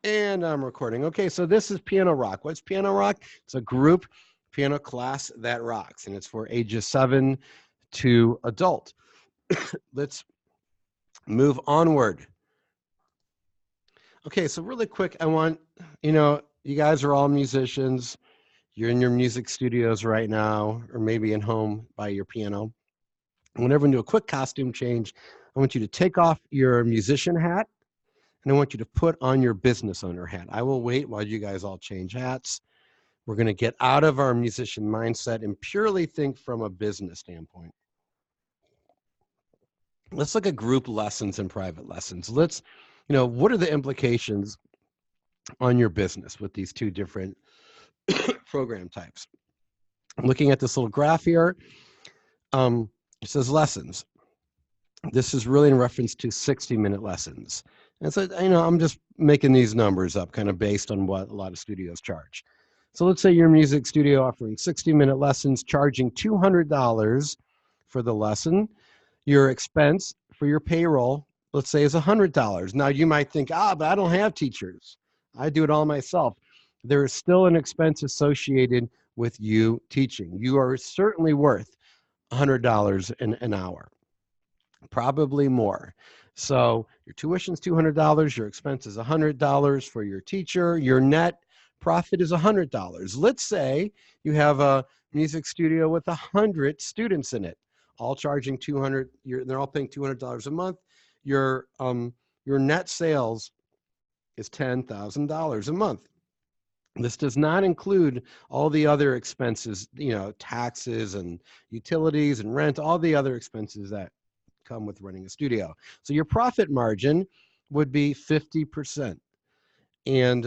And I'm recording. Okay, so this is Piano Rock. What's Piano Rock? It's a group piano class that rocks, and it's for ages 7 to adult. Let's move onward. Okay, so really quick, I want, you guys are all musicians. You're in your music studios right now, or maybe in home by your piano. Whenever we do a quick costume change, I want you to take off your musician hat and I want you to put on your business owner hat. I will wait while you guys all change hats. We're going to get out of our musician mindset and purely think from a business standpoint. Let's look at group lessons and private lessons. What are the implications on your business with these two different program types? Looking at this little graph here, it says lessons. This is really in reference to 60-minute lessons. And so, I'm just making these numbers up kind of based on what a lot of studios charge. So let's say your music studio offering 60-minute lessons, charging $200 for the lesson. Your expense for your payroll, let's say, is $100. Now you might think, but I don't have teachers. I do it all myself. There is still an expense associated with you teaching. You are certainly worth $100 an hour, probably more. So your tuition's $200, your expense is $100 for your teacher, your net profit is $100. Let's say you have a music studio with 100 students in it, all charging $200. They're all paying $200 a month. Your net sales is $10,000 a month. This does not include all the other expenses, taxes and utilities and rent, all the other expenses that come with running a studio. So your profit margin would be 50%. And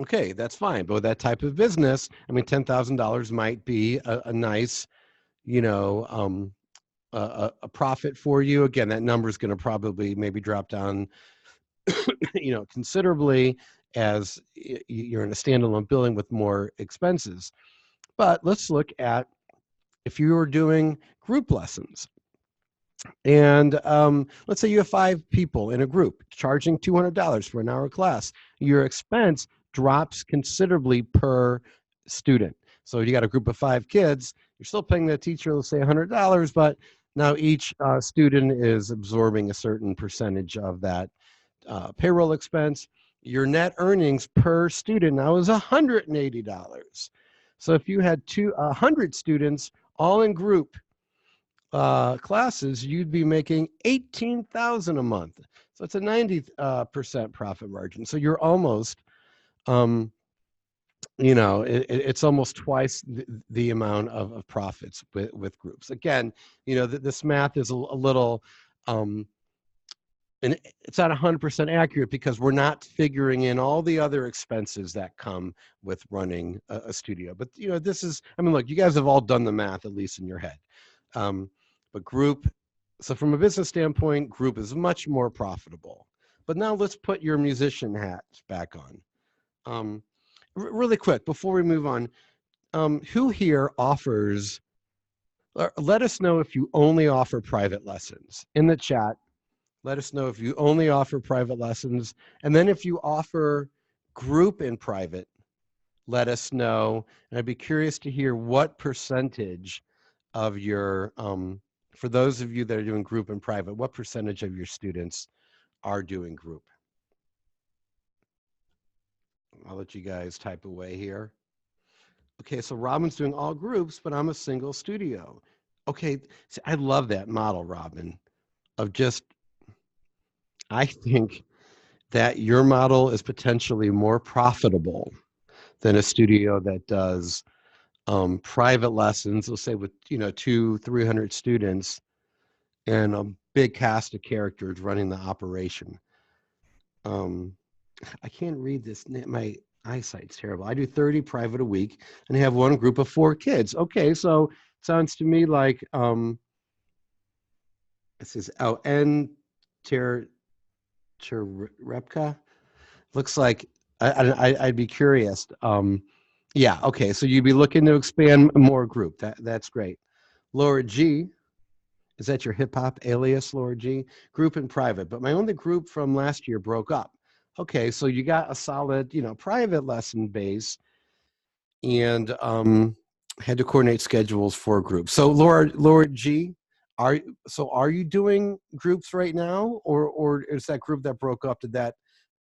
okay, that's fine. But with that type of business, I mean, $10,000 might be a nice, a profit for you. Again, that number is going to probably maybe drop down, considerably as you're in a standalone building with more expenses. But let's look at if you were doing group lessons. And let's say you have 5 people in a group charging $200 for an hour class. Your expense drops considerably per student. So you got a group of 5 kids, you're still paying the teacher, let's say $100, but now each student is absorbing a certain percentage of that payroll expense. Your net earnings per student now is $180. So if you had 100 students all in group classes, you'd be making $18,000 a month. So it's a 90% profit margin. So you're almost, it's almost twice the amount of profits with groups. Again, this math is a little, and it's not 100% accurate because we're not figuring in all the other expenses that come with running a studio. But, this is, look, you guys have all done the math, at least in your head. But group, so from a business standpoint, group is much more profitable. But now let's put your musician hat back on. Really quick, before we move on, who here offers, let us know if you only offer private lessons in the chat. Let us know if you only offer private lessons. And then if you offer group in private, let us know. And I'd be curious to hear what percentage of your, for those of you that are doing group and private, what percentage of your students are doing group? I'll let you guys type away here. Okay, so Robin's doing all groups, but I'm a single studio. Okay, see, I love that model, Robin, of just, I think that your model is potentially more profitable than a studio that does private lessons, let's say with 200-300 students and a big cast of characters running the operation. I can't read this. My eyesight's terrible. I do 30 private a week and I have one group of 4 kids. Okay, so it sounds to me like it says N Repka. Looks like I'd be curious. Yeah, okay, so you'd be looking to expand more group. That's great. Laura G, is that your hip hop alias, Laura G? Group and private, but my only group from last year broke up. Okay, so you got a solid, private lesson base, and had to coordinate schedules for groups. So Laura G, are you doing groups right now, or is that group that broke up, did that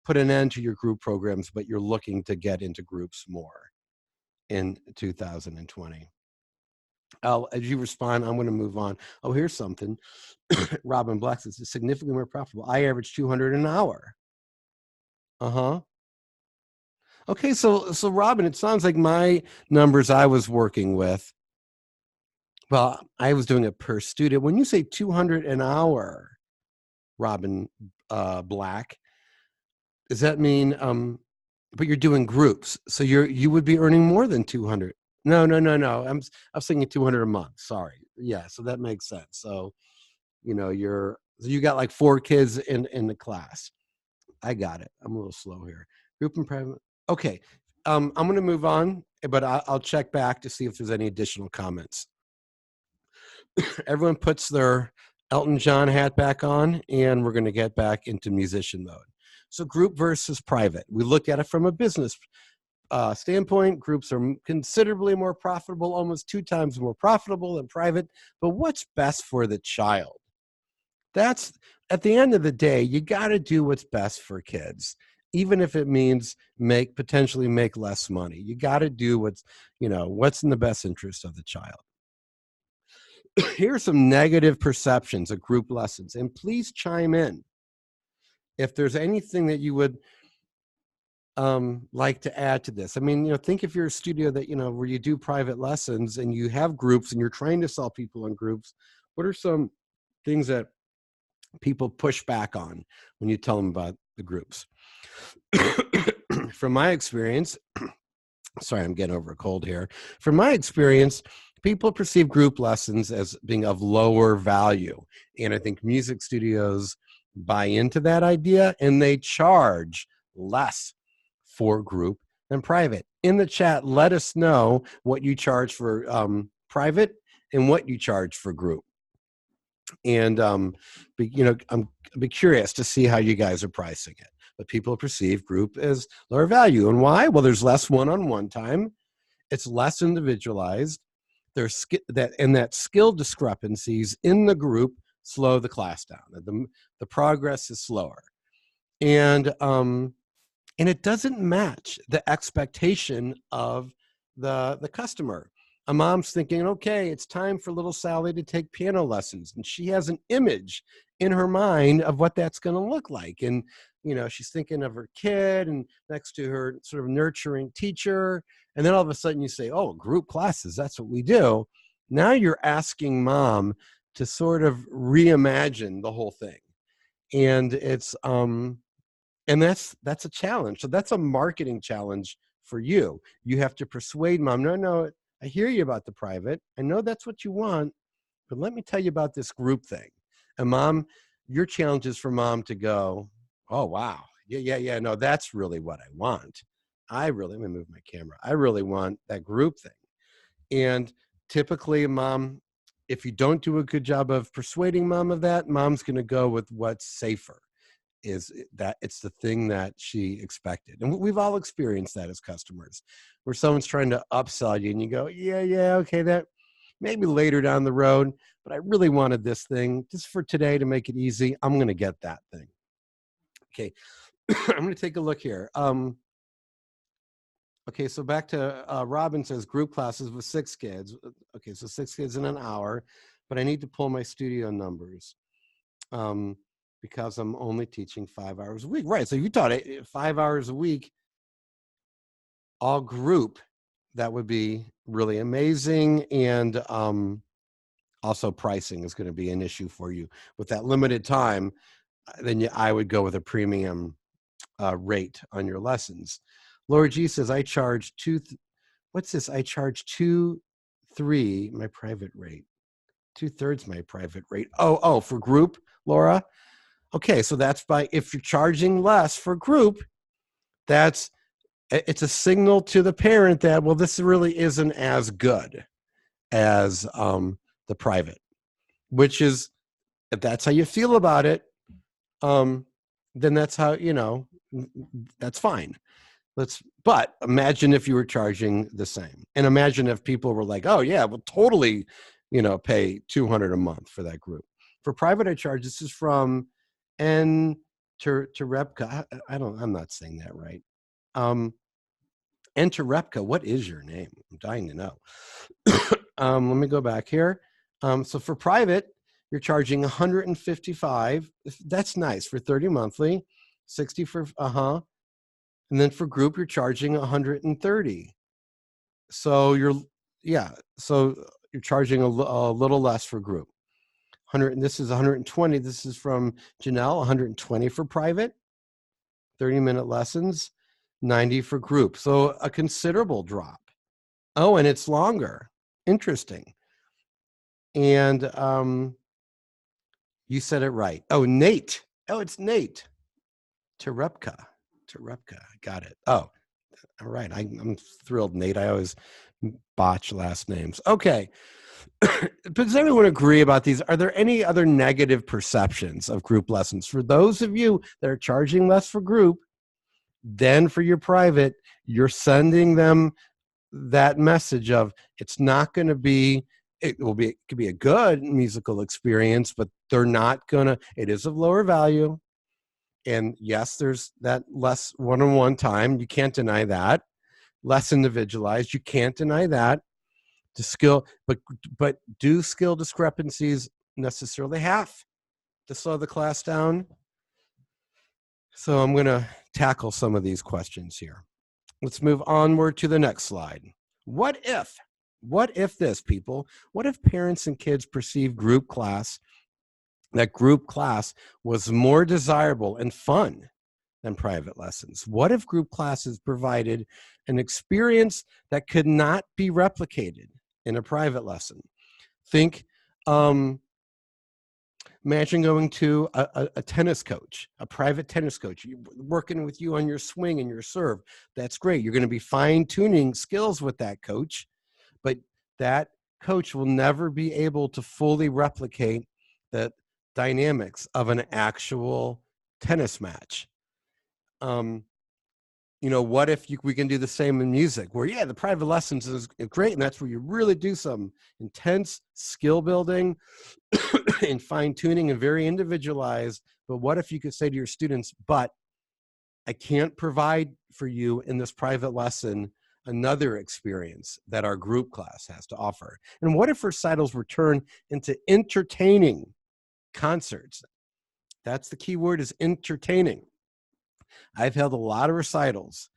put an end to your group programs, but you're looking to get into groups more in 2020? As you respond, I'm going to move on. Oh, here's something. Robin Black says it's significantly more profitable. I average 200 an hour. Uh-huh. Okay, so Robin, it sounds like my numbers I was working with, well, I was doing it per student. When you say 200 an hour, Robin Black, does that mean but you're doing groups, so you would be earning more than 200? No, no, no, no. I'm thinking 200 a month. Sorry. Yeah, so that makes sense. So, you got like 4 kids in the class. I got it. I'm a little slow here. Group and private. Okay. I'm going to move on, but I'll check back to see if there's any additional comments. Everyone puts their Elton John hat back on, and we're going to get back into musician mode. So group versus private. We look at it from a business standpoint. Groups are considerably more profitable, almost 2 times more profitable than private. But what's best for the child? That's, at the end of the day, you got to do what's best for kids, even if it means potentially make less money. You got to do what's in the best interest of the child. Here's some negative perceptions of group lessons, and please chime in if there's anything that you would like to add to this. I mean, think if you're a studio that, where you do private lessons and you have groups and you're trying to sell people in groups, what are some things that people push back on when you tell them about the groups? From my experience, sorry, I'm getting over a cold here. From my experience, people perceive group lessons as being of lower value. And I think music studios buy into that idea, and they charge less for group than private. In the chat, let us know what you charge for private and what you charge for group. And I'm be curious to see how you guys are pricing it. But people perceive group as lower value. And why? Well, there's less one-on-one time. It's less individualized. There's that skill discrepancies in the group slow the class down. The progress is slower. And it doesn't match the expectation of the customer. A mom's thinking, okay, it's time for little Sally to take piano lessons. And she has an image in her mind of what that's going to look like. And, she's thinking of her kid and next to her sort of nurturing teacher. And then all of a sudden you say, oh, group classes, that's what we do. Now you're asking mom to sort of reimagine the whole thing. And it's, and that's a challenge. So that's a marketing challenge for you. You have to persuade mom, no, I hear you about the private. I know that's what you want, but let me tell you about this group thing. And mom, your challenge is for mom to go, oh, wow. Yeah. No, that's really what I want. Let me move my camera. I really want that group thing. And typically, mom, if you don't do a good job of persuading mom of that, mom's going to go with what's safer. Is that it's the thing that she expected. And we've all experienced that as customers, where someone's trying to upsell you and you go, yeah, okay, that maybe later down the road, but I really wanted this thing just for today to make it easy. I'm going to get that thing. Okay. I'm going to take a look here. Okay, so back to Robin says group classes with 6 kids. Okay, so 6 kids in an hour, but I need to pull my studio numbers. Because I'm only teaching 5 hours a week. Right, so if you taught 5 hours a week, all group, that would be really amazing. And also pricing is going to be an issue for you. With that limited time, then I would go with a premium rate on your lessons. Laura G says, I charge what's this? I charge 2/3 my private rate. 2/3 my private rate. Oh, for group, Laura? Okay, so that's if you're charging less for group, it's a signal to the parent that, well, this really isn't as good as the private, which is, if that's how you feel about it, then that's how, That's fine. But imagine if you were charging the same, and imagine if people were like, oh yeah, we'll totally, pay $200 a month for that group. For private, I charge, this is from N to Repka. I'm not saying that right. N to Repka, what is your name? I'm dying to know. Let me go back here. So for private, you're charging 155. That's nice for 30 monthly, 60 for, and then for group, you're charging 130. So you're charging a little less for group. 100, this is 120. This is from Janelle, 120 for private, 30-minute lessons, 90 for group. So a considerable drop. Oh, and it's longer. Interesting. And you said it right. Oh, Nate. Oh, it's Nate. Terepka. Got it. Oh, all right. I'm thrilled, Nate. I always botch last names. Okay. Does everyone agree about these? Are there any other negative perceptions of group lessons? For those of you that are charging less for group than for your private, you're sending them that message of it's not going to be, it could be a good musical experience, but they're not going to, it is of lower value. And yes, there's that less one-on-one time. You can't deny that. Less individualized. You can't deny that. The skill, but do skill discrepancies necessarily have to slow the class down? So I'm going to tackle some of these questions here. Let's move onward to the next slide. What if this, people? What if parents and kids perceive that group class was more desirable and fun than private lessons? What if group classes provided an experience that could not be replicated in a private lesson? Think, imagine going to a tennis coach, a private tennis coach, working with you on your swing and your serve. That's great. You're going to be fine-tuning skills with that coach, but that coach will never be able to fully replicate the dynamics of an actual tennis match. What if we can do the same in music, where the private lessons is great, and that's where you really do some intense skill building and fine-tuning and very individualized. But what if you could say to your students, but I can't provide for you in this private lesson another experience that our group class has to offer? And what if recitals were turned into entertaining concerts? That's the key word, is entertaining. I've held a lot of recitals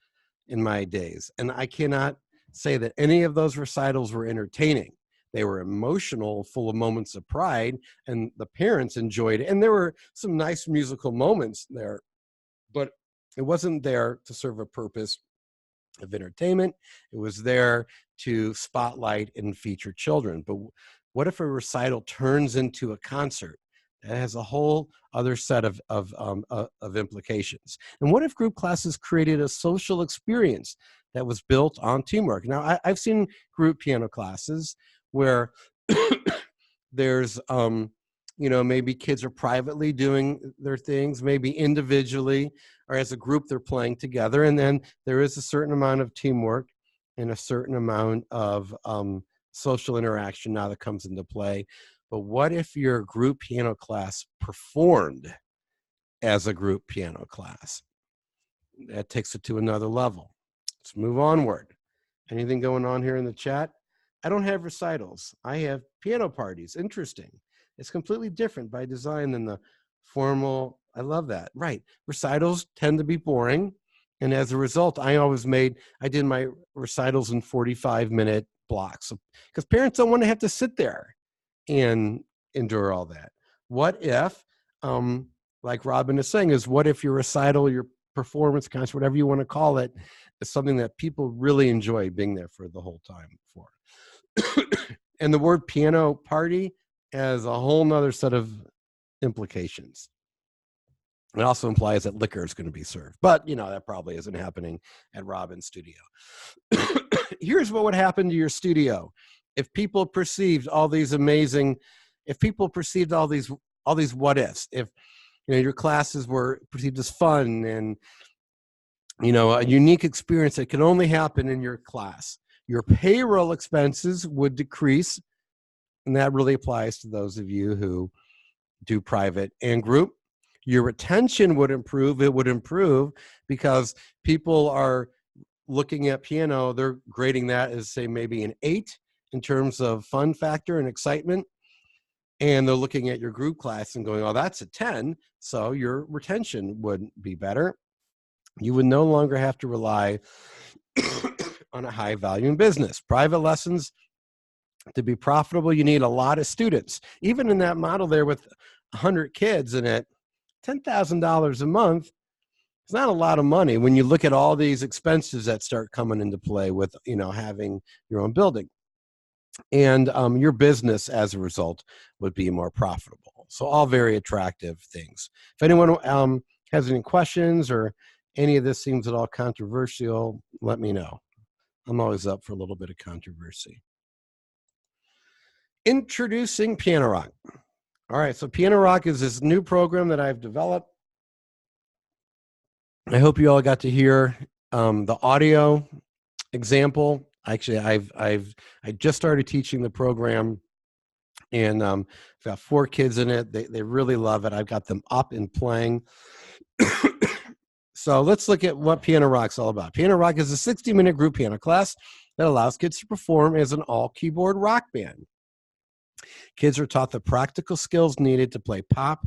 in my days, and I cannot say that any of those recitals were entertaining. They were emotional, full of moments of pride, and the parents enjoyed it. And there were some nice musical moments there, but it wasn't there to serve a purpose of entertainment. It was there to spotlight and feature children. But what if a recital turns into a concert? That has a whole other set of implications. And what if group classes created a social experience that was built on teamwork? Now, I've seen group piano classes where there's, maybe kids are privately doing their things, maybe individually, or as a group they're playing together. And then there is a certain amount of teamwork and a certain amount of social interaction now that comes into play. But what if your group piano class performed as a group piano class? That takes it to another level. Let's move onward. Anything going on here in the chat? I don't have recitals. I have piano parties. Interesting. It's completely different by design than the formal. I love that. Right. Recitals tend to be boring. And as a result, I did my recitals in 45-minute blocks because parents don't want to have to sit there and endure all that. What if, like Robin is saying, what if your recital, your performance, concert, whatever you want to call it, is something that people really enjoy being there for the whole time for? And the word piano party has a whole nother set of implications. It also implies that liquor is going to be served. But, that probably isn't happening at Robin's studio. Here's what would happen to your studio if people perceived all these what ifs, if your classes were perceived as fun and a unique experience that can only happen in your class. Your payroll expenses would decrease, and that really applies to those of you who do private and group. Your retention would improve. It would improve because people are looking at piano, they're grading that as, say, maybe an 8 in terms of fun factor and excitement. And they're looking at your group class and going, oh, that's a 10. So your retention would be better. You would no longer have to rely on a high volume business. Private lessons, to be profitable, you need a lot of students. Even in that model there with 100 kids in it, $10,000 a month, it's not a lot of money when you look at all these expenses that start coming into play with, having your own building. And your business, as a result, would be more profitable. So all very attractive things. If anyone has any questions or any of this seems at all controversial, let me know. I'm always up for a little bit of controversy. Introducing Piano Rock. All right, so Piano Rock is this new program that I've developed. I hope you all got to hear the audio example. Actually, I just started teaching the program, and I've got 4 kids in it. They really love it. I've got them up and playing. So let's look at what Piano Rock's all about. Piano Rock is a 60-minute group piano class that allows kids to perform as an all-keyboard rock band. Kids are taught the practical skills needed to play pop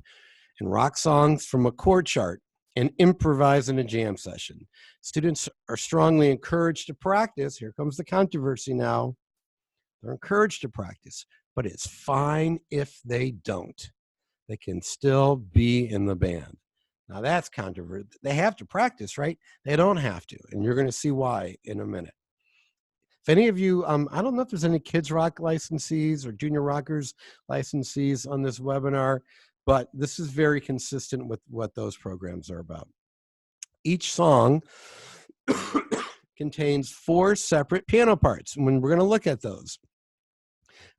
and rock songs from a chord chart and improvise in a jam session. Students are strongly encouraged to practice. Here comes the controversy now. They're encouraged to practice, but it's fine if they don't. They can still be in the band. Now that's controversial. They have to practice, right? They don't have to, and you're going to see why in a minute. If any of you, I don't know if there's any Kids Rock licensees or Junior Rockers licensees on this webinar, but this is very consistent with what those programs are about. Each song contains 4 separate piano parts, and we're going to look at those.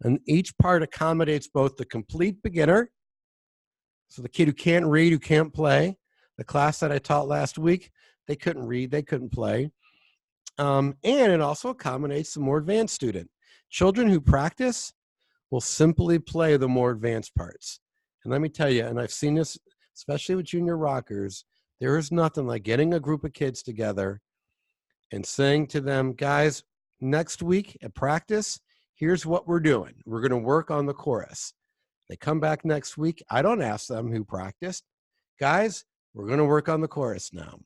And each part accommodates both the complete beginner, so the kid who can't read, who can't play. The class that I taught last week, they couldn't read, they couldn't play. And it also accommodates the more advanced student. Children who practice will simply play the more advanced parts. And let me tell you, and I've seen this, especially with Junior Rockers, there is nothing like getting a group of kids together and saying to them, guys, next week at practice, here's what we're doing. We're going to work on the chorus. They come back next week. I don't ask them who practiced. Guys, we're going to work on the chorus now.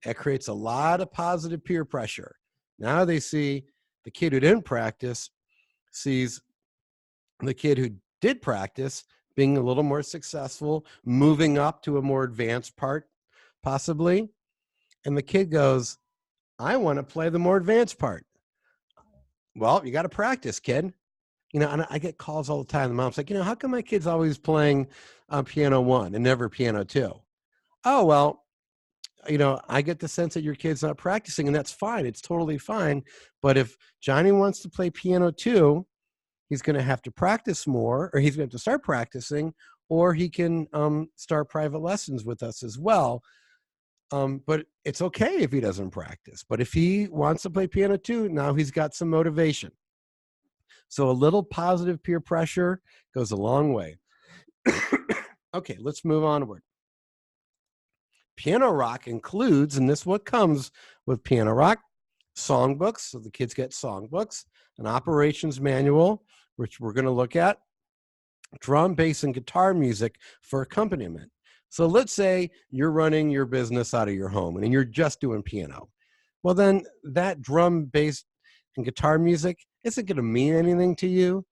That creates a lot of positive peer pressure. Now they see the kid who didn't practice sees the kid who did practice being a little more successful, moving up to a more advanced part, possibly. And the kid goes, I want to play the more advanced part. Well, you got to practice, kid. And I get calls all the time. The mom's like, how come my kid's always playing piano 1 and never piano 2? Oh, well, I get the sense that your kid's not practicing, and that's fine. It's totally fine. But if Johnny wants to play piano 2, he's going to have to practice more, or he's going to have to start practicing, or he can start private lessons with us as well. But it's okay if he doesn't practice. But if he wants to play piano 2, now he's got some motivation. So a little positive peer pressure goes a long way. Okay, let's move onward. Piano Rock includes, and this is what comes with Piano Rock, songbooks. So the kids get songbooks, an operations manual, which we're going to look at, drum, bass, and guitar music for accompaniment. So let's say you're running your business out of your home and you're just doing piano. Well, then that drum, bass, and guitar music isn't going to mean anything to you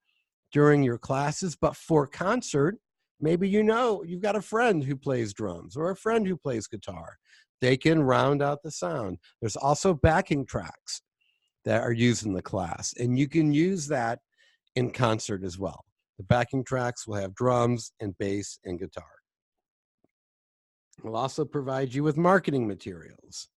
during your classes, but for concert, maybe you've got a friend who plays drums or a friend who plays guitar. They can round out the sound. There's also backing tracks that are used in the class, and you can use that in concert as well. The backing tracks will have drums and bass and guitar. We'll also provide you with marketing materials.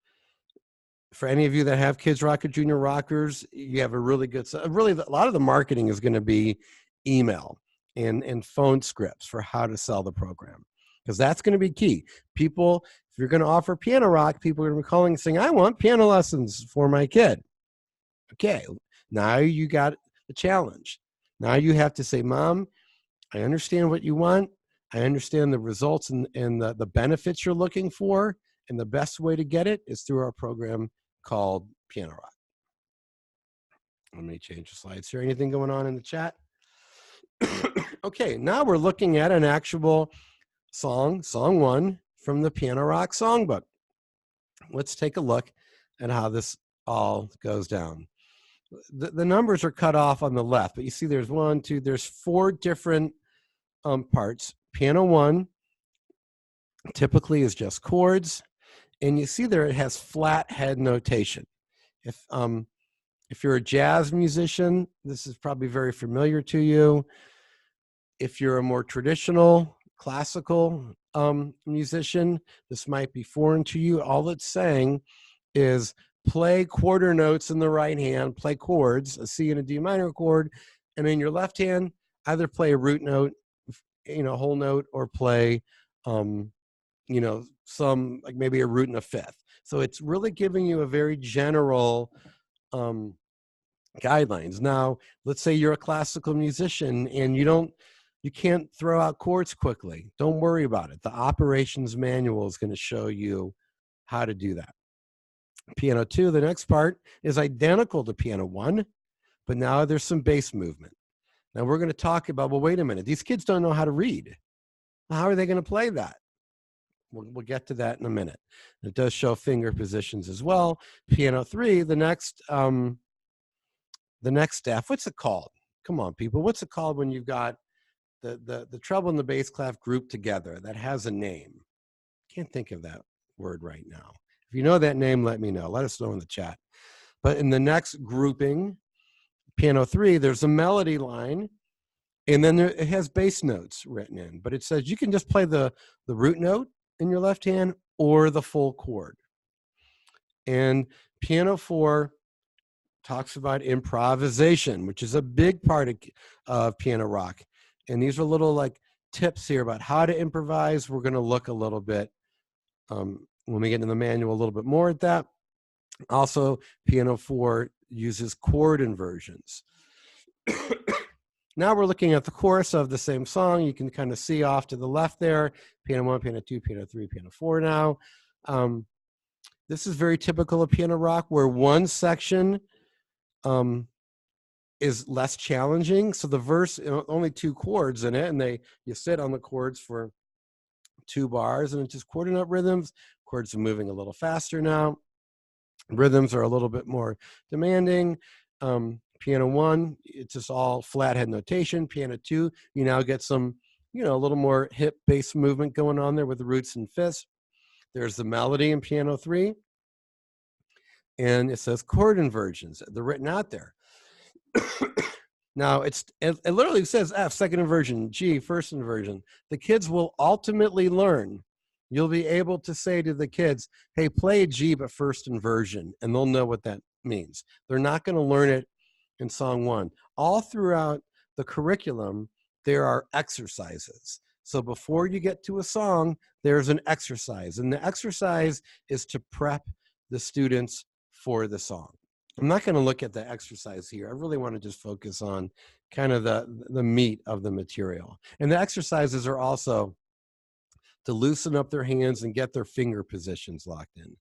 For any of you that have Kids Rock or Junior Rockers, you have a really a lot of the marketing is going to be email and phone scripts for how to sell the program. because that's going to be key. People, if you're going to offer piano rock, people are going to be calling and saying, I want piano lessons for my kid. Okay, now you got the challenge. Now you have to say, Mom, I understand what you want. I understand the results and the benefits you're looking for. And the best way to get it is through our program called Piano Rock. Let me change the slides here. Anything going on in the chat? Okay, now we're looking at an actual song 1 from the Piano Rock Songbook. Let's take a look at how this all goes down. The numbers are cut off on the left, but you see there's 1, 2, there's 4 different parts. Piano 1 typically is just chords, and you see there it has flat head notation. If you're a jazz musician, this is probably very familiar to you. If you're a more traditional classical musician, this might be foreign to you. All it's saying is play quarter notes in the right hand, play chords, a C and a D minor chord, and in your left hand, either play a root note, whole note, or play, some, like maybe a root and a fifth. So it's really giving you a very general guidelines. Now, let's say you're a classical musician and you can't throw out chords quickly. Don't worry about it. The operations manual is going to show you how to do that. Piano 2, the next part, is identical to Piano 1, but now there's some bass movement. Now we're going to talk about, well, wait a minute, these kids don't know how to read. How are they going to play that? We'll get to that in a minute. It does show finger positions as well. Piano 3, the next staff, what's it called? Come on, people. What's it called when you've got the treble and the bass clef grouped together that has a name? Can't think of that word right now. If you know that name, let me know. Let us know in the chat. But in the next grouping, Piano 3, there's a melody line, and then it has bass notes written in. But it says you can just play the root note in your left hand or the full chord. And Piano 4 talks about improvisation, which is a big part of piano rock. And these are little like tips here about how to improvise. We're going to look a little bit when we get in the manual a little bit more at that. Also, Piano 4 uses chord inversions. Now we're looking at the chorus of the same song. You can kind of see off to the left there, Piano 1, Piano 2, Piano 3, Piano 4 now. This is very typical of piano rock, where one section is less challenging. So the verse, only 2 chords in it, and you sit on the chords for 2 bars, and it's just quarter note rhythms. Chords are moving a little faster now. Rhythms are a little bit more demanding. Piano 1, it's just all flat head notation. Piano 2, you now get some, a little more hip bass movement going on there with the roots and fifths. There's the melody in Piano 3. And it says chord inversions. They're written out there. Now, it literally says F, second inversion, G, first inversion. The kids will ultimately learn. You'll be able to say to the kids, hey, play a G, but first inversion, and they'll know what that means. They're not going to learn it in song 1. All throughout the curriculum, there are exercises. So before you get to a song, there's an exercise, and the exercise is to prep the students for the song. I'm not going to look at the exercise here. I really want to just focus on kind of the meat of the material. And the exercises are also to loosen up their hands and get their finger positions locked in.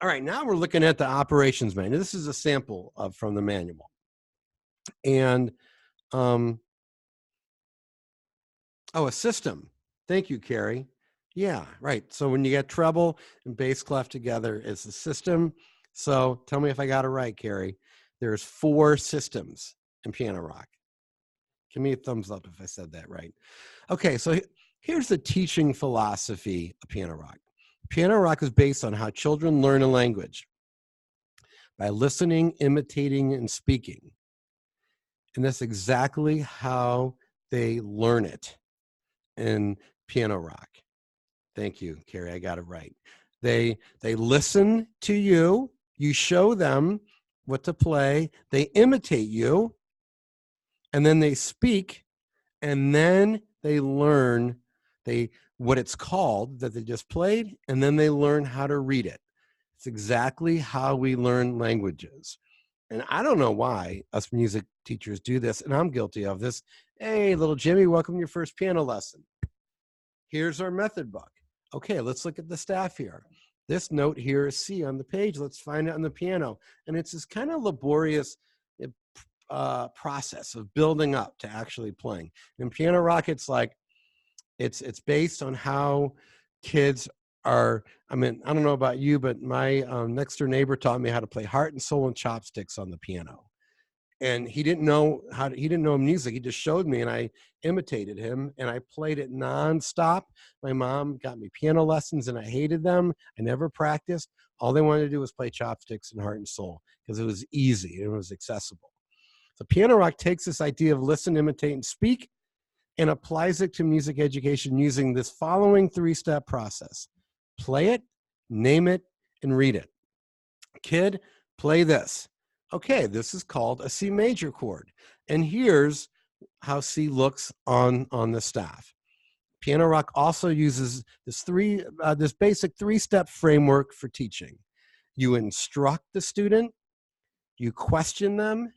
All right, now we're looking at the operations manual. This is a sample from the manual. And, a system. Thank you, Carrie. Yeah, right. So when you get treble and bass clef together, it's a system. So tell me if I got it right, Carrie. There's 4 systems in piano rock. Give me a thumbs up if I said that right. Okay, so here's the teaching philosophy of piano rock. Piano rock is based on how children learn a language by listening, imitating, and speaking. And that's exactly how they learn it in piano rock. Thank you, Carrie. I got it right. They listen to you. You show them what to play. They imitate you. And then they speak. And then they learn what it's called that they just played, and then they learn how to read it. It's exactly how we learn languages. And I don't know why us music teachers do this, and I'm guilty of this. Hey, little Jimmy, welcome to your first piano lesson. Here's our method book. Okay, let's look at the staff here. This note here is C on the page. Let's find it on the piano. And it's this kind of laborious process of building up to actually playing. In Piano Rock, it's like, it's based on how kids are. I mean, I don't know about you, but my next door neighbor taught me how to play Heart and Soul and Chopsticks on the piano. And he didn't know music. He just showed me, and I imitated him, and I played it nonstop. My mom got me piano lessons, and I hated them. I never practiced. All they wanted to do was play Chopsticks and Heart and Soul because it was easy and it was accessible. So Piano Rock takes this idea of listen, imitate, and speak and applies it to music education using this following 3-step process. Play it, name it, and read it. Kid, play this. Okay, this is called a C major chord. And here's how C looks on the staff. Piano Rock also uses this basic 3-step framework for teaching. You instruct the student, you question them,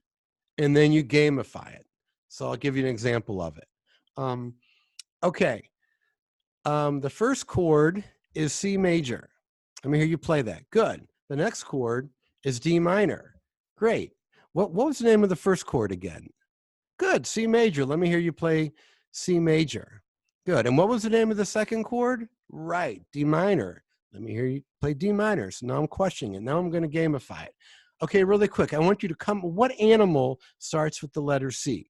and then you gamify it. So I'll give you an example of it. Okay, the first chord is C major. Let me hear you play that. Good. The next chord is D minor. Great. What was the name of the first chord again? Good, C major. Let me hear you play C major. Good. And what was the name of the second chord? Right, D minor. Let me hear you play D minor. So now I'm questioning it. Now I'm going to gamify it. Okay, really quick. I want you to what animal starts with the letter C?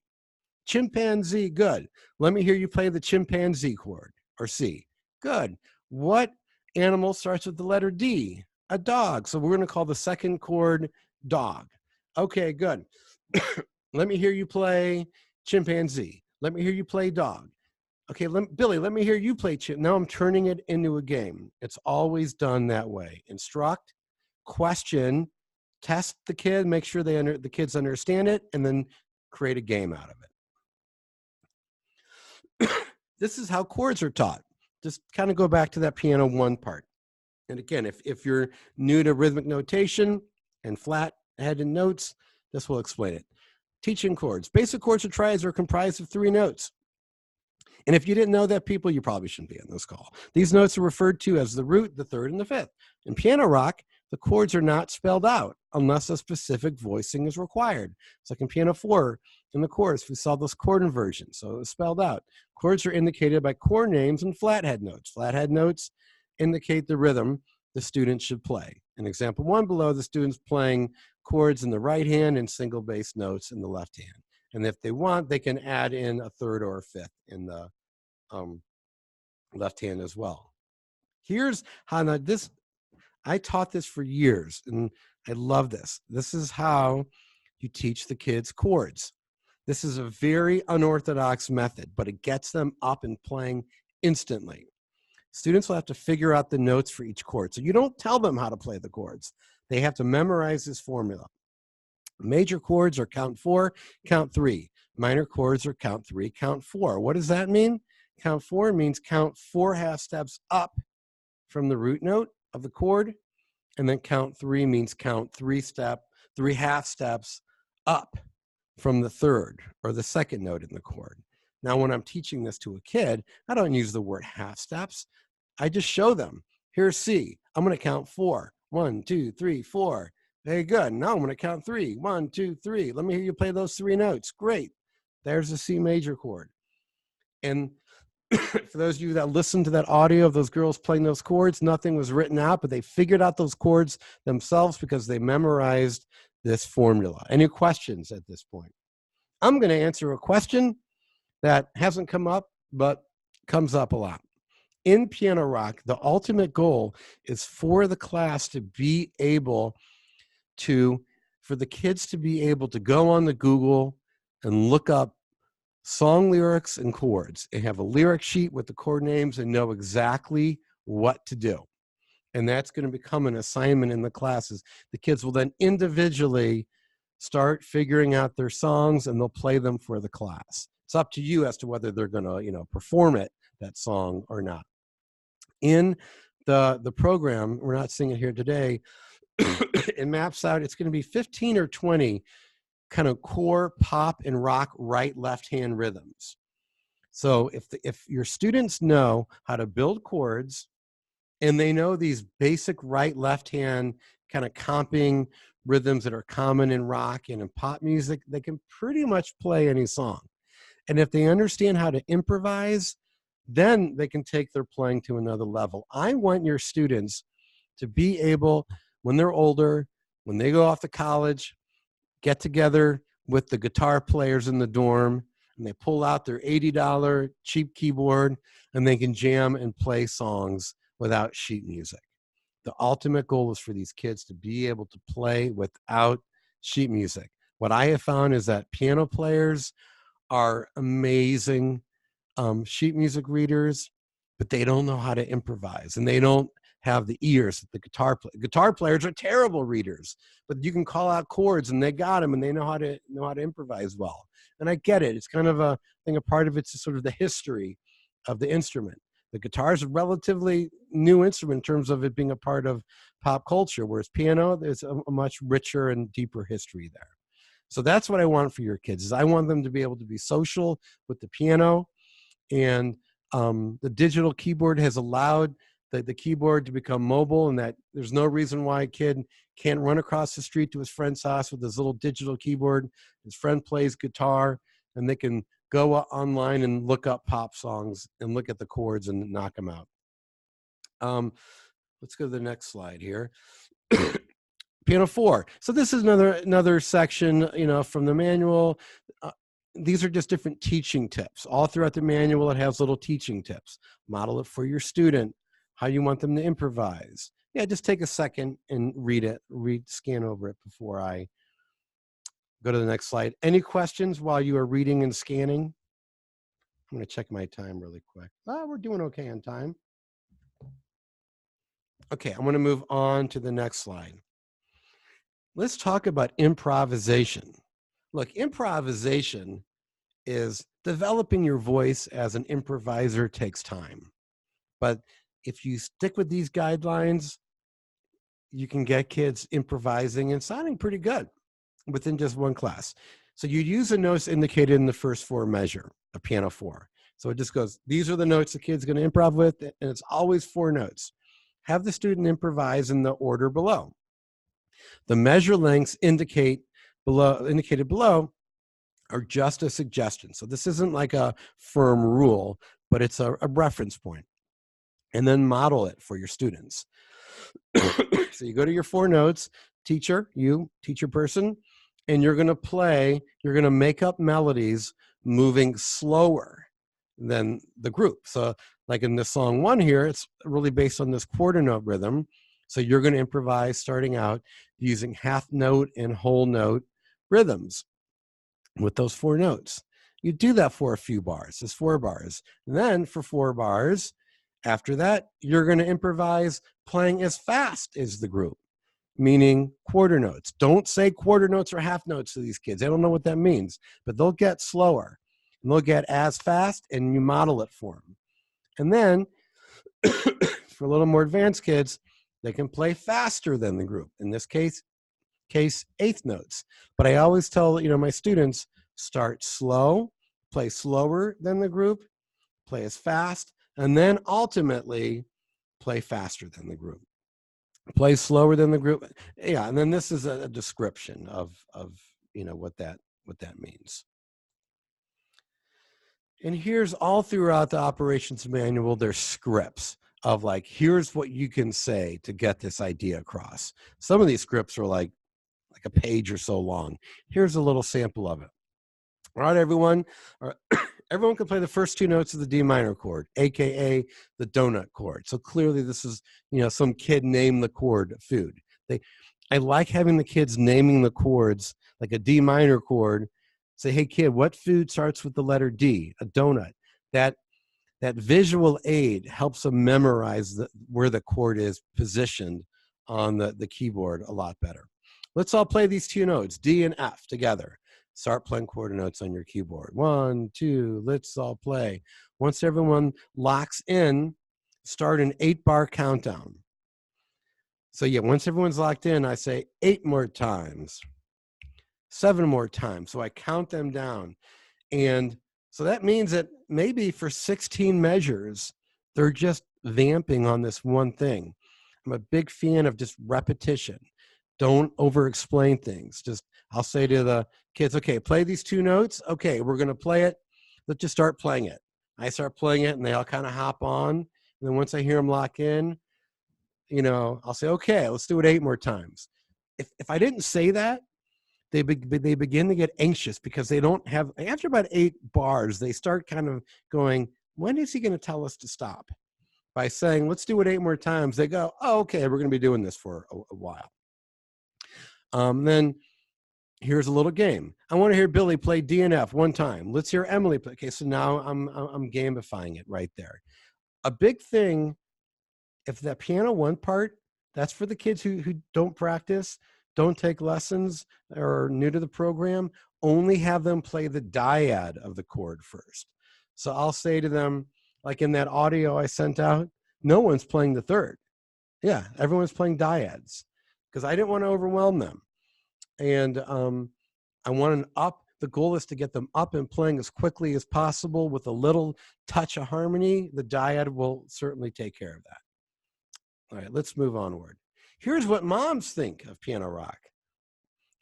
Chimpanzee. Good. Let me hear you play the chimpanzee chord, or C. Good. What animal starts with the letter D? A dog. So we're going to call the second chord dog. Okay, good. Let me hear you play chimpanzee. Let me hear you play dog. Okay, Billy, let me hear you play chimp. Now I'm turning it into a game. It's always done that way. Instruct, question, test the kid, make sure the kids understand it, and then create a game out of it. This is how chords are taught. Just kind of go back to that piano 1 part. And again, if you're new to rhythmic notation and flat-headed notes, this will explain it. Teaching chords. Basic chords or triads are comprised of 3 notes. And if you didn't know that, people, you probably shouldn't be on this call. These notes are referred to as the root, the third, and the fifth. In Piano Rock, the chords are not spelled out unless a specific voicing is required. It's like in Piano 4, in the chorus, we saw this chord inversion, so it was spelled out. Chords are indicated by chord names and flathead notes. Flathead notes indicate the rhythm the student should play. In example 1 below, the student's playing chords in the right hand and single bass notes in the left hand. And if they want, they can add in a third or a fifth in the left hand as well. Here's how, now this, I taught this for years and I love this. This is how you teach the kids chords. This is a very unorthodox method, but it gets them up and playing instantly. Students will have to figure out the notes for each chord. So you don't tell them how to play the chords. They have to memorize this formula. Major chords are count 4, count 3. Minor chords are count 3, count 4. What does that mean? Count 4 means count 4 half steps up from the root note of the chord. And then count 3 means count 3 half steps up from the third or the second note in the chord. Now, when I'm teaching this to a kid, I don't use the word half steps. I just show them. Here's C. I'm going to count 4. 1, 2, 3, 4. Very good. Now I'm going to count 3. 1, 2, 3. Let me hear you play those 3 notes. Great. There's a C major chord. And for those of you that listened to that audio of those girls playing those chords, nothing was written out, but they figured out those chords themselves because they memorized this formula. Any questions at this point? I'm going to answer a question that hasn't come up, but comes up a lot. In Piano Rock, the ultimate goal is for the class to be able to, for the kids to be able to go on the Google and look up song lyrics and chords and have a lyric sheet with the chord names and know exactly what to do. And that's going to become an assignment in the classes. The kids will then individually start figuring out their songs and they'll play them for the class. It's up to you as to whether they're going to, perform it, that song or not. In the program, we're not seeing it here today, it maps out, it's going to be 15 or 20 kind of core pop and rock right left hand rhythms. So if your students know how to build chords and they know these basic right left hand kind of comping rhythms that are common in rock and in pop music, they can pretty much play any song. And if they understand how to improvise, then they can take their playing to another level. I want your students to be able, when they're older, when they go off to college, get together with the guitar players in the dorm, and they pull out their $80 cheap keyboard, and they can jam and play songs without sheet music. The ultimate goal is for these kids to be able to play without sheet music. What I have found is that piano players are amazing sheet music readers, but they don't know how to improvise, and they don't have the ears that the guitar players are terrible readers, but you can call out chords and they got them and they know how to improvise well. And I get it. It's kind of a thing. A part of it's sort of the history of the instrument. The guitar is a relatively new instrument in terms of it being a part of pop culture, whereas piano, there's a much richer and deeper history there. So that's what I want for your kids, is I want them to be able to be social with the piano. And the digital keyboard has allowed the keyboard to become mobile, and that there's no reason why a kid can't run across the street to his friend's house with his little digital keyboard. His friend plays guitar, and they can go online and look up pop songs and look at the chords and knock them out. Let's go to the next slide here. Piano 4. So this is another section, from the manual. These are just different teaching tips. All throughout the manual, it has little teaching tips. Model it for your student, how you want them to improvise. Yeah, just take a second and scan over it before I go to the next slide. Any questions while you are reading and scanning? I'm going to check my time really quick. We're doing okay on time. Okay, I'm going to move on to the next slide. Let's talk about improvisation. Look, improvisation is developing your voice as an improviser takes time. But if you stick with these guidelines, you can get kids improvising and sounding pretty good within just one class. So you use the notes indicated in the first 4 measure, a piano 4. So it just goes, these are the notes the kid's going to improv with, and it's always 4 notes. Have the student improvise in the order below. The measure lengths indicated below are just a suggestion. So this isn't like a firm rule, but it's a reference point. And then model it for your students. So you go to your 4 notes, teacher person, and you're going to make up melodies moving slower than the group. So like in this song 1 here, it's really based on this quarter note rhythm. So you're going to improvise starting out using half note and whole note rhythms with those 4 notes. You do that for a few bars. It's 4 bars. And then for 4 bars, after that, you're going to improvise playing as fast as the group, meaning quarter notes. Don't say quarter notes or half notes to these kids. They don't know what that means, but they'll get slower and they'll get as fast, and you model it for them. And then for a little more advanced kids, they can play faster than the group. In this case, eighth notes. But I always tell my students, start slow, play slower than the group, play as fast, and then ultimately play faster than the group. Play slower than the group. Yeah, and then this is a description of what that means. And here's all throughout the operations manual, there's scripts of like, here's what you can say to get this idea across. Some of these scripts are like a page or so long. Here's a little sample of it. All right, everyone. Everyone can play the first 2 notes of the D minor chord, AKA the donut chord. So clearly this is, some kid named the chord food. I like having the kids naming the chords, like a D minor chord. Say, hey kid, what food starts with the letter D? A donut. That visual aid helps them memorize where the chord is positioned on the keyboard a lot better. Let's all play these 2 notes, D and F, together. Start playing quarter notes on your keyboard. 1, 2, let's all play. Once everyone locks in, start an 8-bar countdown. So yeah, once everyone's locked in, I say 8 more times, 7 more times. So I count them down. And so that means that maybe for 16 measures, they're just vamping on this one thing. I'm a big fan of just repetition. Don't over explain things. Just, I'll say to the kids, okay, play these 2 notes. Okay, we're going to play it. Let's just start playing it. I start playing it and they all kind of hop on. And then once I hear them lock in, I'll say, okay, let's do it 8 more times. If I didn't say that, they begin to get anxious because they don't have, after about 8 bars, they start kind of going, when is he going to tell us to stop? By saying, let's do it 8 more times, they go, oh, okay, we're going to be doing this for a while. Then here's a little game. I want to hear Billy play DNF 1 time. Let's hear Emily play. Okay, so now I'm gamifying it right there. A big thing, if that piano 1 part, that's for the kids who don't practice, don't take lessons, or are new to the program, only have them play the dyad of the chord first. So I'll say to them, like in that audio I sent out, no one's playing the 3rd. Yeah, everyone's playing dyads because I didn't want to overwhelm them. And I want an up. The goal is to get them up and playing as quickly as possible with a little touch of harmony. The dyad will certainly take care of that. All right, let's move onward. Here's what moms think of Piano Rock.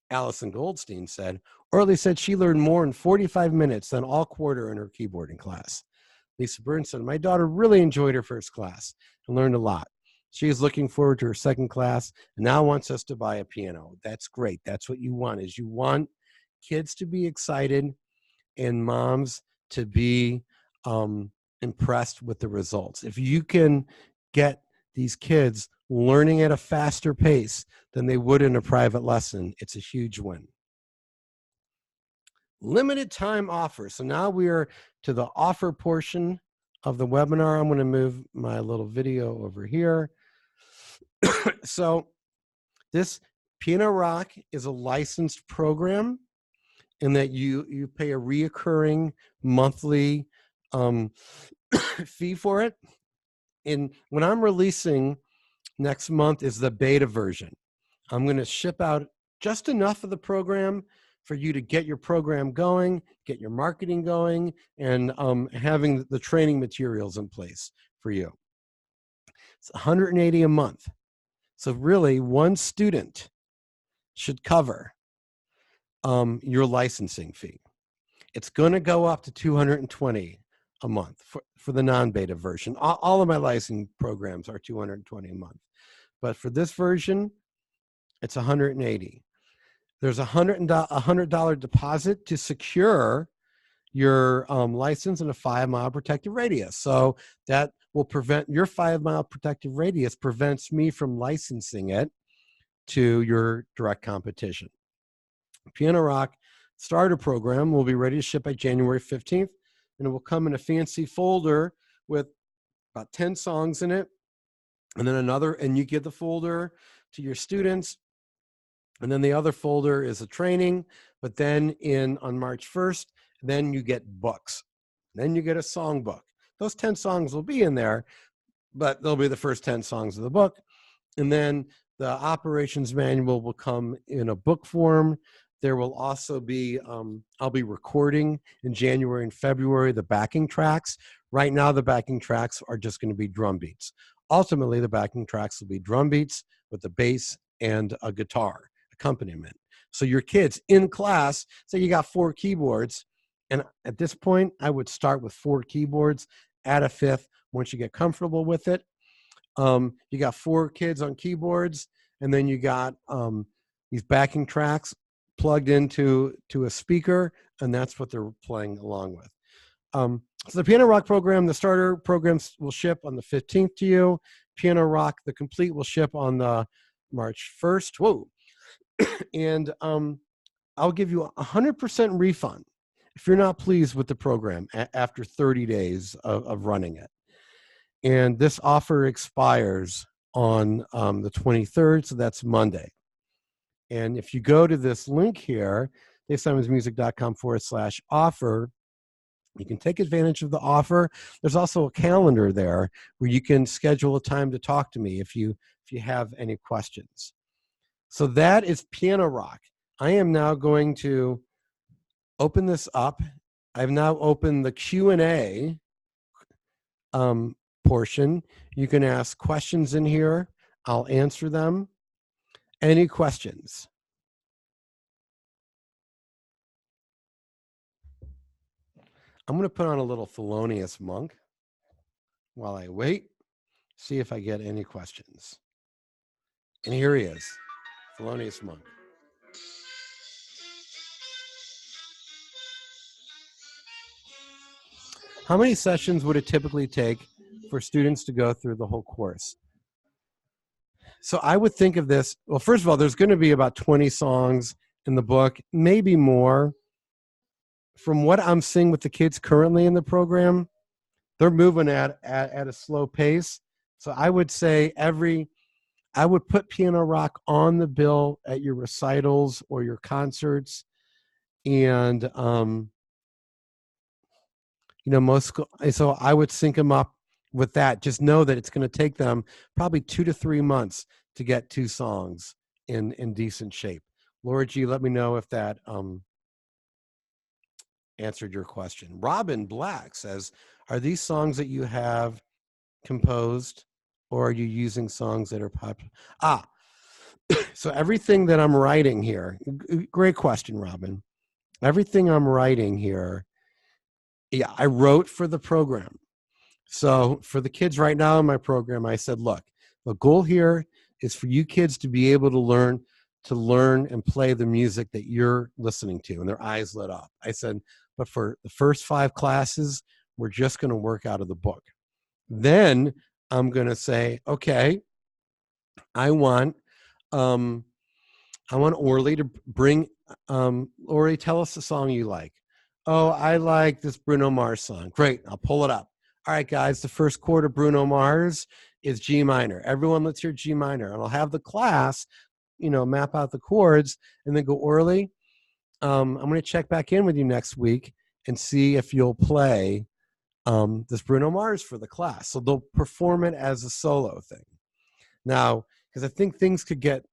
Allison Goldstein said, Orly said she learned more in 45 minutes than all quarter in her keyboarding class. Lisa Burns said, my daughter really enjoyed her first class and learned a lot. She is looking forward to her second class and now wants us to buy a piano. That's great. That's what you want, is you want kids to be excited and moms to be impressed with the results. If you can get these kids learning at a faster pace than they would in a private lesson, it's a huge win. Limited time offer. So now we are to the offer portion of the webinar. I'm going to move my little video over here. So this Piano Rock is a licensed program in that you pay a reoccurring monthly fee for it. And when I'm releasing next month is the beta version. I'm going to ship out just enough of the program for you to get your program going, get your marketing going, and having the training materials in place for you. It's $180 a month. So really, one student should cover your licensing fee. It's going to go up to $220 a month for the non-beta version. All of my licensing programs are $220 a month. But for this version, it's $180. There's a $100 deposit to secure your license in a 5-mile protective radius. So that will prevent your 5-mile protective radius prevents me from licensing it to your direct competition. Piano Rock starter program will be ready to ship by January 15th, and it will come in a fancy folder with about 10 songs in it, and then another, and you give the folder to your students, and then the other folder is a training, but then on March 1st, then you get books. Then you get a song book. Those 10 songs will be in there, but they'll be the first 10 songs of the book. And then the operations manual will come in a book form. There will also be, I'll be recording in January and February the backing tracks. Right now, the backing tracks are just going to be drum beats. Ultimately, the backing tracks will be drum beats with the bass and a guitar accompaniment. So your kids in class, say you got 4 keyboards, and at this point, I would start with 4 keyboards, add a 5th once you get comfortable with it. You got 4 kids on keyboards, and then you got these backing tracks plugged into a speaker, and that's what they're playing along with. So the Piano Rock program, the starter programs will ship on the 15th to you. Piano Rock, the complete, will ship on the March 1st. Whoa. And I'll give you a 100% refund if you're not pleased with the program after 30 days of running it. And this offer expires on the 23rd, so that's Monday. And if you go to this link here, DaveSimonsMusic.com/offer, You can take advantage of the offer. There's also a calendar there where you can schedule a time to talk to me if you have any questions. So that is Piano Rock. I am now going to open this up. I've now opened the Q&A portion. You can ask questions in here. I'll answer them. Any questions? I'm going to put on a little Thelonious Monk while I wait, see if I get any questions. And here he is, Thelonious Monk. How many sessions would it typically take for students to go through the whole course? So I would think of this, well, first of all, there's going to be about 20 songs in the book, maybe more. From what I'm seeing with the kids currently in the program, they're moving at a slow pace. So I would say I would put Piano Rock on the bill at your recitals or your concerts. And, so I would sync them up with that. Just know that it's going to take them probably 2 to 3 months to get 2 songs in decent shape. Laura G, let me know if that answered your question. Robin Black says, are these songs that you have composed, or are you using songs that are popular? So everything that I'm writing here, great question, Robin. Everything I'm writing here, yeah, I wrote for the program. So for the kids right now in my program, I said, look, the goal here is for you kids to be able to learn and play the music that you're listening to, and their eyes lit up. I said, but for the first 5 classes, we're just going to work out of the book. Then I'm going to say, okay, I want Orly to bring, Orly, tell us the song you like. Oh, I like this Bruno Mars song. Great, I'll pull it up. All right, guys, the first chord of Bruno Mars is G minor. Everyone, let's hear G minor. And I'll have the class, map out the chords and then go, Orly, I'm going to check back in with you next week and see if you'll play this Bruno Mars for the class. So they'll perform it as a solo thing. Now, because I think things could get,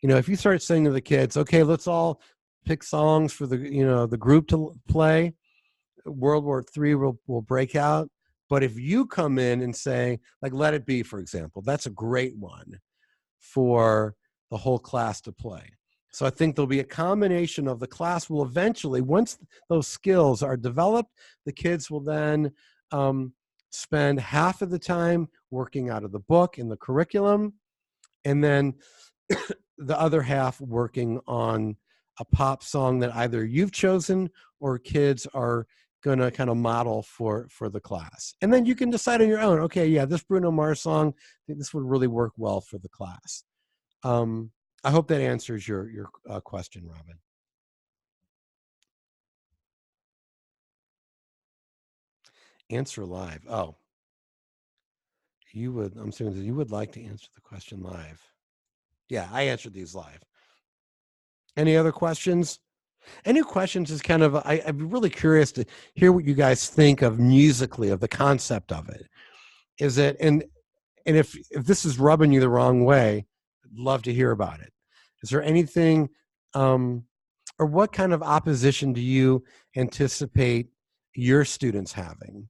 if you start saying to the kids, okay, let's all pick songs for the group to play, World War III will break out. But if you come in and say, like Let It Be, for example, that's a great one for the whole class to play. So I think there'll be a combination of the class will eventually, once those skills are developed, the kids will then spend half of the time working out of the book in the curriculum, and then the other half working on a pop song that either you've chosen or kids are going to kind of model for the class. And then you can decide on your own, okay, yeah, this Bruno Mars song, I think this would really work well for the class. I hope that answers your question, Robin. Answer live. Oh, I'm saying that you would like to answer the question live. Yeah, I answered these live. Any other questions? Any questions is kind of, I'd be really curious to hear what you guys think of musically, of the concept of it. Is it, and if this is rubbing you the wrong way, I'd love to hear about it. Is there anything, or what kind of opposition do you anticipate your students having?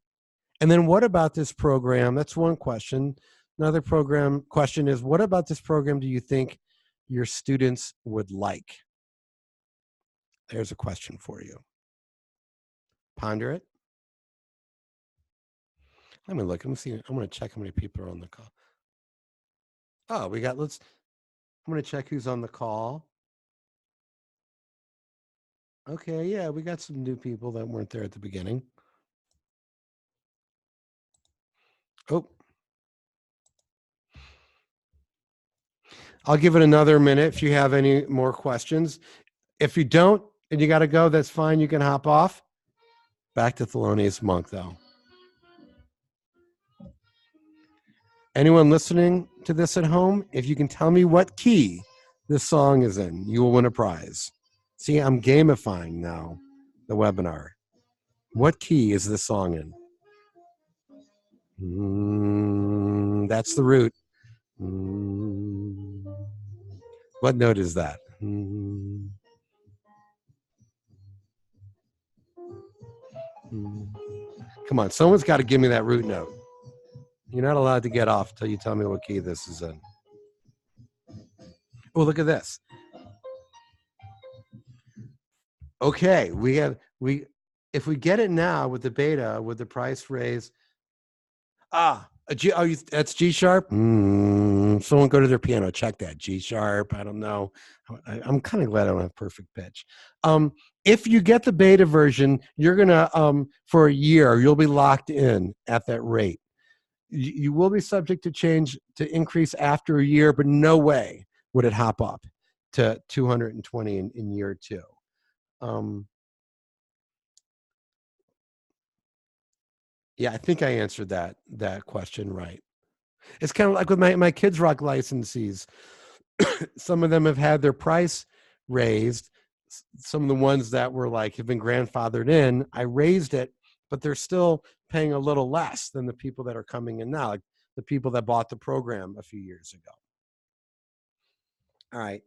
And then what about this program? That's one question. Another question is, what about this program do you think your students would like? There's a question for you. Ponder it. Let me look. Let me see. I'm going to check how many people are on the call. Oh, I'm going to check who's on the call. Okay, yeah, we got some new people that weren't there at the beginning. Oh. I'll give it another minute if you have any more questions. If you don't and you got to go, that's fine. You can hop off. Back to Thelonious Monk, though. Anyone listening to this at home, if you can tell me what key this song is in, you will win a prize. See, I'm gamifying now the webinar. What key is this song in? That's the root. What note is that? Come on, someone's got to give me that root note. You're not allowed to get off till you tell me what key this is in. Oh, look at this. Okay, if we get it now with the beta, with the price raise, that's G sharp. Someone go to their piano, check that G sharp. I don't know. I'm kind of glad I don't have perfect pitch. If you get the beta version, you're gonna for a year, you'll be locked in at that rate. You will be subject to change to increase after a year, but no way would it hop up to 220 in year two. Yeah, I think I answered that question right. It's kind of like with my Kids Rock licensees. Some of them have had their price raised. Some of the ones that were like have been grandfathered in, I raised it, but they're still paying a little less than the people that are coming in now, like the people that bought the program a few years ago. All right,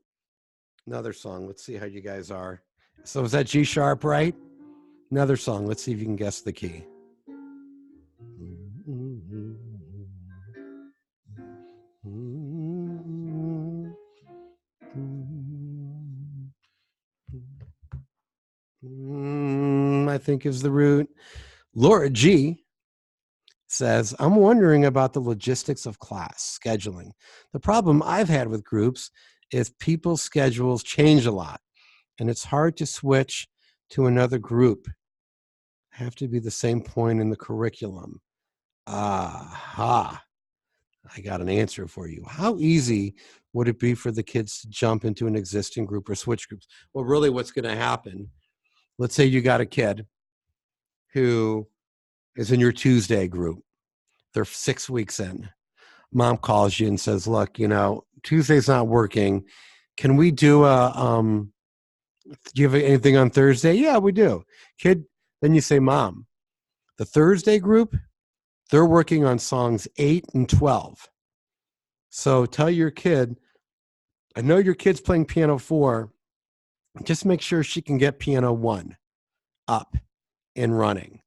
another song. Let's see how you guys are. So is that G sharp, right? Another song. Let's see if you can guess the key. I think is the root. Laura G says, I'm wondering about the logistics of class scheduling. The problem I've had with groups is people's schedules change a lot, and it's hard to switch to another group. Have to be the same point in the curriculum. Aha. I got an answer for you. How easy would it be for the kids to jump into an existing group or switch groups? Well, really what's going to happen, let's say you got a kid who is in your Tuesday group. They're 6 weeks in. Mom calls you and says, look, Tuesday's not working. Can we do do you have anything on Thursday? Yeah, we do. Kid, then you say, Mom, the Thursday group, they're working on songs 8 and 12. So tell your kid, I know your kid's playing piano 4. Just make sure she can get piano 1 up and running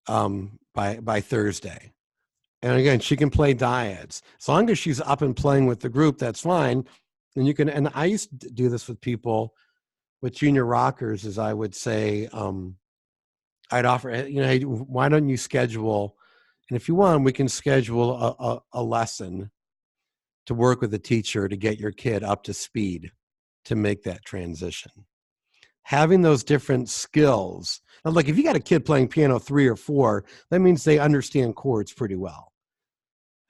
by Thursday. And again, she can play dyads. As long as she's up and playing with the group, that's fine. And you can, and I used to do this with people with junior rockers, is I would say, I'd offer, hey, why don't you schedule, and if you want, we can schedule a lesson to work with the teacher to get your kid up to speed to make that transition. Having those different skills, like if you got a kid playing piano 3 or 4, that means they understand chords pretty well.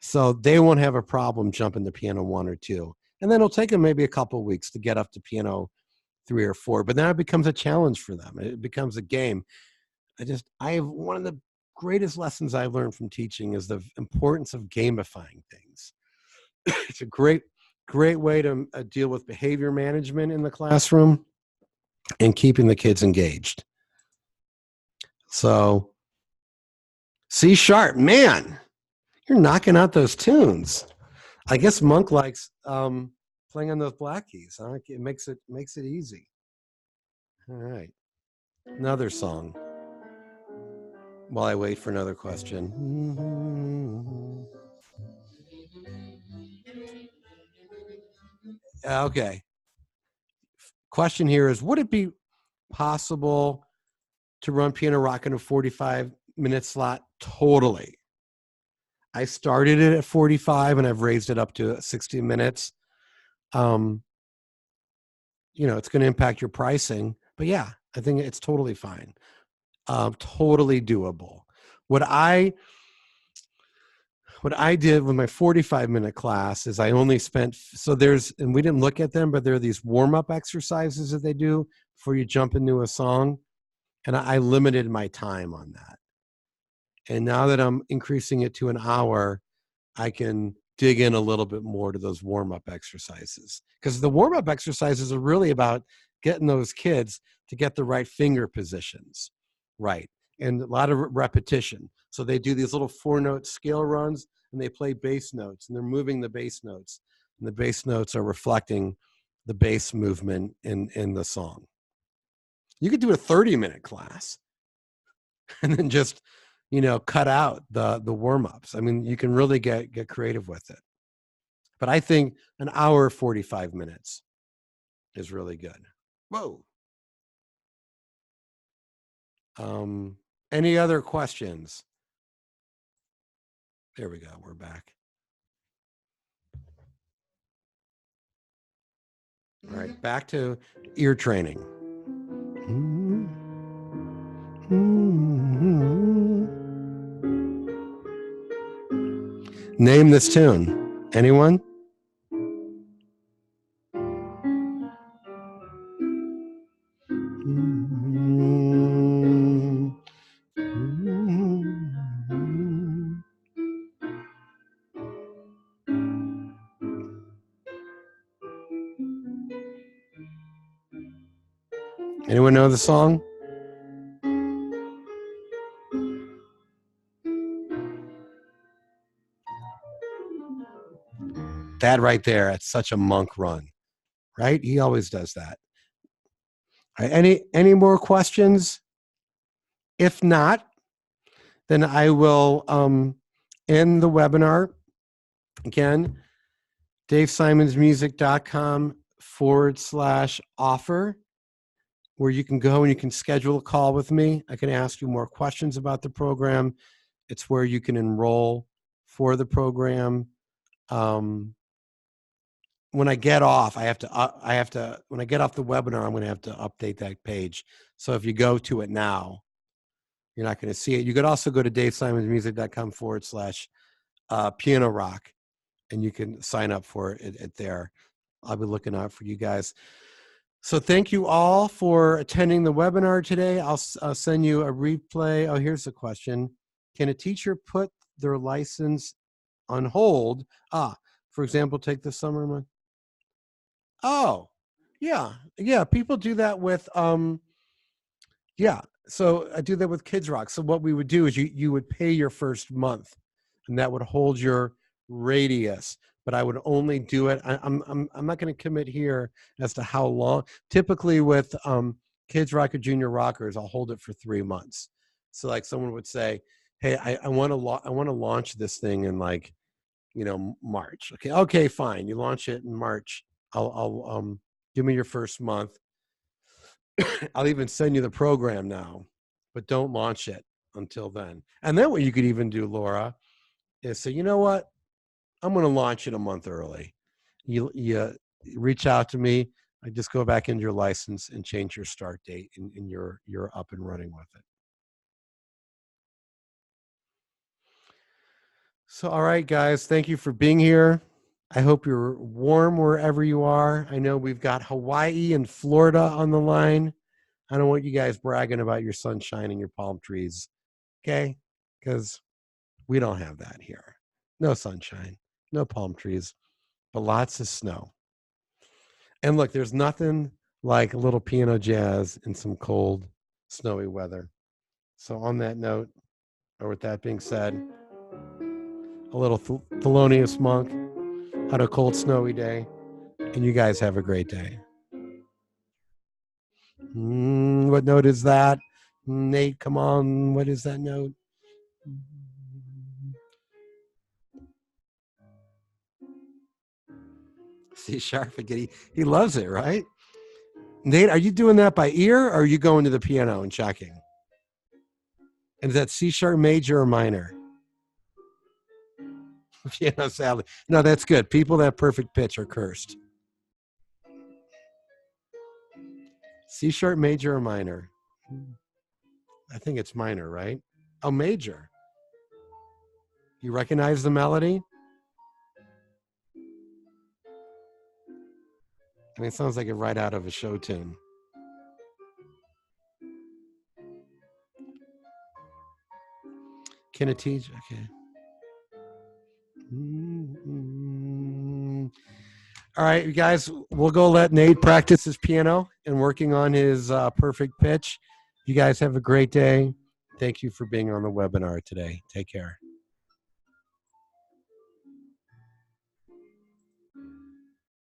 So they won't have a problem jumping to piano 1 or 2. And then it'll take them maybe a couple of weeks to get up to piano 3 or 4, but then it becomes a challenge for them. It becomes a game. I have one of the greatest lessons I've learned from teaching is the importance of gamifying things. It's a great way to deal with behavior management in the classroom and keeping the kids engaged. So C sharp, man, you're knocking out those tunes. I guess Monk likes playing on those black keys. Huh? It makes it easy. All right, another song. While I wait for another question. Okay. Question here is, would it be possible to run Piano Rock in a 45-minute slot? Totally. I started it at 45 and I've raised it up to 60 minutes. It's going to impact your pricing, but yeah, I think it's totally fine. Totally doable. What I did with my 45-minute class is I only spent, and we didn't look at them, but there are these warm-up exercises that they do before you jump into a song. And I limited my time on that. And now that I'm increasing it to an hour, I can dig in a little bit more to those warm-up exercises. Because the warm-up exercises are really about getting those kids to get the right finger positions right. and a lot of repetition. So they do these little 4-note scale runs, and they play bass notes, and they're moving the bass notes, and the bass notes are reflecting the bass movement in the song. You could do a 30-minute class and then just, cut out the warm-ups. I mean, you can really get creative with it. But I think an hour, 45 minutes is really good. Whoa. Any other questions? There we go. We're back. All right, back to ear training. Name this tune. Anyone? Anyone know the song? That right there, it's such a Monk run, right? He always does that. All right, any more questions? If not, then I will end the webinar. Again, DaveSimonsMusic.com/offer, where you can go and you can schedule a call with me. I can ask you more questions about the program. It's where you can enroll for the program. When I get off, when I get off the webinar, I'm going to have to update that page. So if you go to it now, you're not going to see it. You could also go to DaveSimonsMusic.com/piano rock, and you can sign up for it there. I'll be looking out for you guys. So thank you all for attending the webinar today. I'll send you a replay. Oh, here's the question. Can a teacher put their license on hold? For example, take the summer month. Oh, yeah. People do that with, so I do that with Kids Rock. So what we would do is you would pay your first month, and that would hold your radius. But I would only do it. I'm not going to commit here as to how long. Typically with Kids Rock or Junior Rockers, I'll hold it for 3 months. So like someone would say, "Hey, I want to launch this thing in March." Okay, fine. You launch it in March. I'll give me your first month. I'll even send you the program now, but don't launch it until then. And then what you could even do, Laura, is say, you know what? I'm going to launch it a month early. You reach out to me. I just go back into your license and change your start date, and you're up and running with it. So, all right, guys, thank you for being here. I hope you're warm wherever you are. I know we've got Hawaii and Florida on the line. I don't want you guys bragging about your sunshine and your palm trees, okay? Because we don't have that here. No sunshine, no palm trees, but lots of snow. And look, there's nothing like a little piano jazz in some cold, snowy weather. So on that note, or with that being said, a little Thelonious Monk on a cold, snowy day, and you guys have a great day. What note is that? Nate, come on. What is that note? C sharp again. He loves it, right? Nate, are you doing that by ear, or are you going to the piano and checking? And is that C sharp major or minor? Piano salad. No, that's good. People that have perfect pitch are cursed. C sharp major or minor? I think it's minor, right? Oh, major. You recognize the melody? I mean, it sounds like it right out of a show tune. Can it teach? Okay. All right, you guys, we'll go let Nate practice his piano and working on his perfect pitch. You guys have a great day. thank you for being on the webinar today. Take care.